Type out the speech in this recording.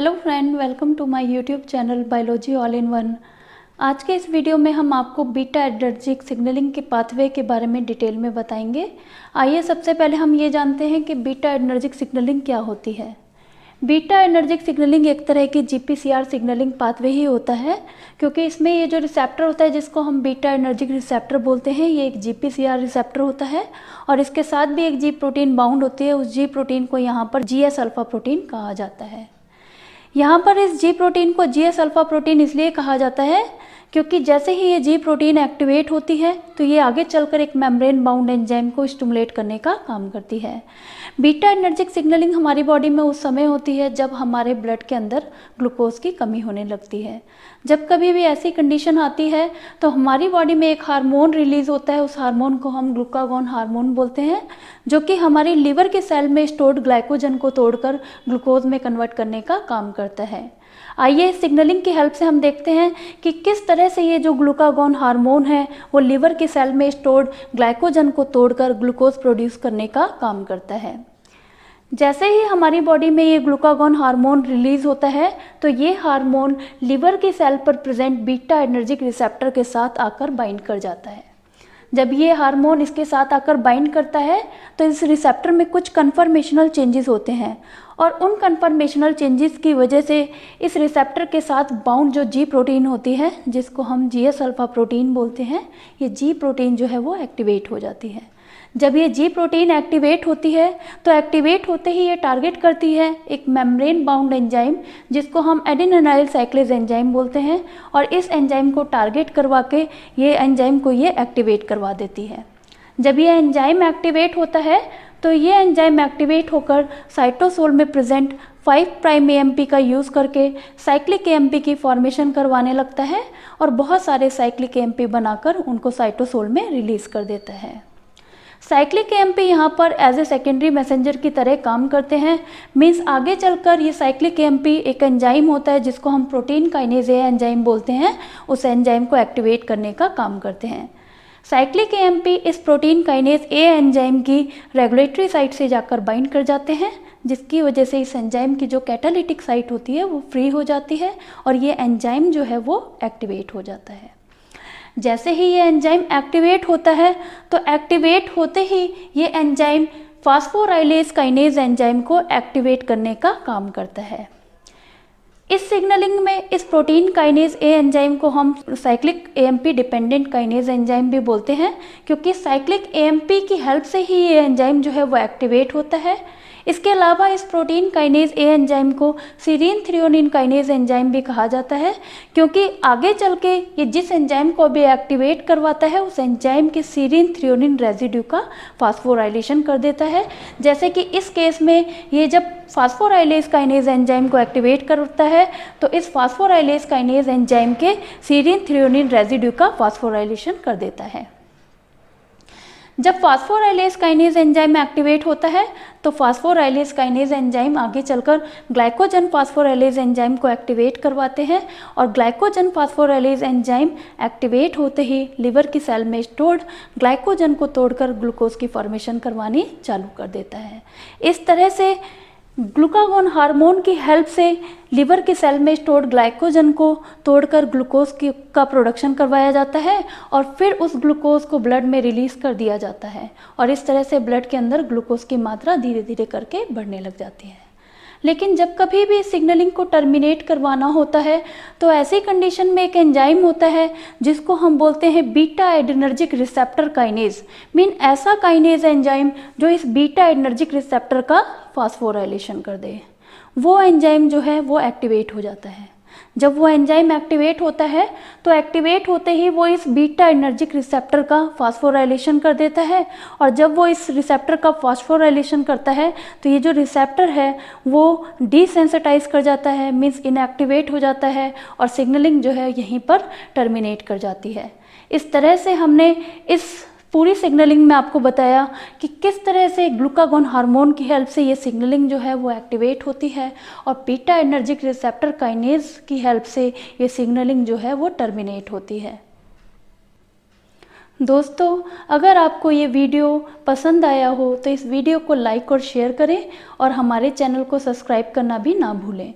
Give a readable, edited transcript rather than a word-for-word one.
Hello friend, welcome to my YouTube channel biology all in one. आज के इस video में हम आपको बीटा एडर्जिक सिग्नलिंग के पाथवे के बारे में डिटेल में बताएंगे। आइए सबसे पहले हम ये जानते हैं कि बीटा एडर्जिक सिग्नलिंग क्या होती है। बीटा एडर्जिक सिग्नलिंग एक तरह की जीपीसीआर सिग्नलिंग पाथवे ही होता है, क्योंकि इसमें ये जो रिसेप्टर होता है जिसको हम बीटा एडर्जिक रिसेप्टर बोलते हैं, ये एक जीपीसीआर रिसेप्टर होता है और इसके साथ भी एक जी प्रोटीन बाउंड होती है। उस जी प्रोटीन को यहाँ पर जीएस अल्फा प्रोटीन कहा जाता है। यहाँ पर इस जी प्रोटीन को जीएस अल्फा प्रोटीन इसलिए कहा जाता है क्योंकि जैसे ही ये जी प्रोटीन एक्टिवेट होती है तो ये आगे चलकर एक मेम्ब्रेन बाउंड एंजाइम को स्टिमुलेट करने का काम करती है। बीटा एडर्जिक सिग्नलिंग हमारी बॉडी में उस समय होती है जब हमारे ब्लड के अंदर ग्लूकोज की कमी होने लगती है। जब कभी भी ऐसी कंडीशन आती है तो हमारी बॉडी में एक हार्मोन रिलीज होता है, उस हार्मोन को हम ग्लूकागॉन हार्मोन बोलते हैं, जो कि हमारी लिवर के सेल में स्टोर्ड ग्लाइकोजन को तोड़कर ग्लूकोज में कन्वर्ट करने का काम करता है। आइए सिग्नलिंग की हेल्प से हम देखते हैं कि किस तरह से ये जो ग्लूकागॉन हार्मोन है वो लिवर के सेल में स्टोर्ड ग्लाइकोजन को तोड़कर ग्लूकोज प्रोड्यूस करने का काम करता है। जैसे ही हमारी बॉडी में ये ग्लूकागॉन हार्मोन रिलीज होता है तो ये हार्मोन लिवर की सेल पर प्रेजेंट बीटा एडर्जिक रिसेप्टर के साथ आकर बाइंड कर जाता है। जब ये हार्मोन इसके साथ आकर बाइंड करता है तो इस रिसेप्टर में कुछ कन्फर्मेशनल चेंजेस होते हैं और उन कन्फर्मेशनल चेंजेस की वजह से इस रिसेप्टर के साथ बाउंड जो जी प्रोटीन होती है, जिसको हम जीएस अल्फा प्रोटीन बोलते हैं, ये जी प्रोटीन जो है वो एक्टिवेट हो जाती है। जब ये जी प्रोटीन एक्टिवेट होती है तो एक्टिवेट होते ही ये टारगेट करती है एक मेम्ब्रेन बाउंड एंजाइम, जिसको हम एडेनिनाइल साइक्लेज एंजाइम बोलते हैं, और इस एंजाइम को टारगेट करवा के ये एंजाइम को ये एक्टिवेट करवा देती है। जब ये एंजाइम एक्टिवेट होता है तो ये एंजाइम एक्टिवेट होकर साइटोसोल में प्रेजेंट 5 प्राइम एएमपी का यूज़ करके साइक्लिक एएमपी की फॉर्मेशन करवाने लगता है और बहुत सारे साइक्लिक एएमपी बनाकर उनको साइटोसोल में रिलीज कर देता है। साइक्लिक एएमपी यहाँ पर एज ए सेकेंडरी मैसेंजर की तरह काम करते हैं। मीन्स आगे चलकर ये साइक्लिक एएमपी एक एंजाइम होता है जिसको हम प्रोटीन काइनेज ए एंजाइम बोलते हैं, उस एंजाइम को एक्टिवेट करने का काम करते हैं। साइक्लिक एएमपी इस प्रोटीन काइनेज ए एंजाइम की रेगुलेटरी साइट से जाकर बाइंड कर जाते हैं, जिसकी वजह से इस एंजाइम की जो कैटालिटिक साइट होती है वो फ्री हो जाती है और ये एंजाइम जो है वो एक्टिवेट हो जाता है। जैसे ही ये एंजाइम एक्टिवेट होता है तो एक्टिवेट होते ही ये एंजाइम फास्फोराइलेज काइनेज एंजाइम को एक्टिवेट करने का काम करता है। इस सिग्नलिंग में इस प्रोटीन काइनेज ए एंजाइम को हम cyclic AMP dependent kinase enzyme भी बोलते हैं, क्योंकि साइक्लिक एएमपी की हेल्प से ही ये एंजाइम जो है वो एक्टिवेट होता है। इसके अलावा इस प्रोटीन काइनेज ए एंजाइम को सीरीन थ्रियोनिन काइनेज एंजाइम भी कहा जाता है, क्योंकि आगे चल के ये जिस एंजाइम को भी एक्टिवेट करवाता है उस एंजाइम के सीरीन थ्रियोनिन रेजिड्यू का फास्फोराइलेशन कर देता है। जैसे कि इस केस में ये जब फास्फोराइलेज काइनेज एंजाइम को एक्टिवेट करता है तो इस फास्फोराइलेज काइनेज एंजाइम के सीरीन थ्रियोनिन रेजिड्यू का फास्फोराइलेशन कर देता है। जब फास्फोराइलेज काइनेज एंजाइम एक्टिवेट होता है तो फास्फोराइलेज काइनेज एंजाइम आगे चलकर ग्लाइकोजन फास्फोराइलेज एंजाइम को एक्टिवेट करवाते हैं और ग्लाइकोजन फास्फोराइलेज एंजाइम एक्टिवेट होते ही लिवर की सेल में स्टोर्ड ग्लाइकोजन को तोड़कर ग्लूकोज की फॉर्मेशन करवानी चालू कर देता है। इस तरह से ग्लूकागॉन हार्मोन की हेल्प से लिवर के सेल में स्टोर्ड ग्लाइकोजन को तोड़कर ग्लूकोज का प्रोडक्शन करवाया जाता है और फिर उस ग्लूकोज को ब्लड में रिलीज कर दिया जाता है और इस तरह से ब्लड के अंदर ग्लूकोज की मात्रा धीरे धीरे करके बढ़ने लग जाती है। लेकिन जब कभी भी सिग्नलिंग को टर्मिनेट करवाना होता है तो ऐसी कंडीशन में एक एंजाइम होता है जिसको हम बोलते हैं बीटा एडर्जिक रिसेप्टर काइनेज। मीन ऐसा काइनेज एंजाइम जो इस बीटा एडर्जिक रिसेप्टर का फास्फोराइलेशन कर दे, वो एंजाइम जो है वो एक्टिवेट हो जाता है। जब वो एंजाइम एक्टिवेट होता है तो एक्टिवेट होते ही वो इस बीटा एडर्जिक रिसेप्टर का फास्फोराइलेशन कर देता है और जब वो इस रिसेप्टर का फास्फोराइलेशन करता है तो ये जो रिसेप्टर है वो डिसेंसिटाइज कर जाता है, मीन्स इनएक्टिवेट हो जाता है और सिग्नलिंग जो है यहीं पर टर्मिनेट कर जाती है। इस तरह से हमने इस पूरी सिग्नलिंग में आपको बताया कि किस तरह से ग्लूकागॉन हार्मोन की हेल्प से ये सिग्नलिंग जो है वो एक्टिवेट होती है और बीटा एडर्जिक रिसेप्टर काइनेज की हेल्प से ये सिग्नलिंग जो है वो टर्मिनेट होती है। दोस्तों, अगर आपको ये वीडियो पसंद आया हो तो इस वीडियो को लाइक और शेयर करें और हमारे चैनल को सब्सक्राइब करना भी ना भूलें।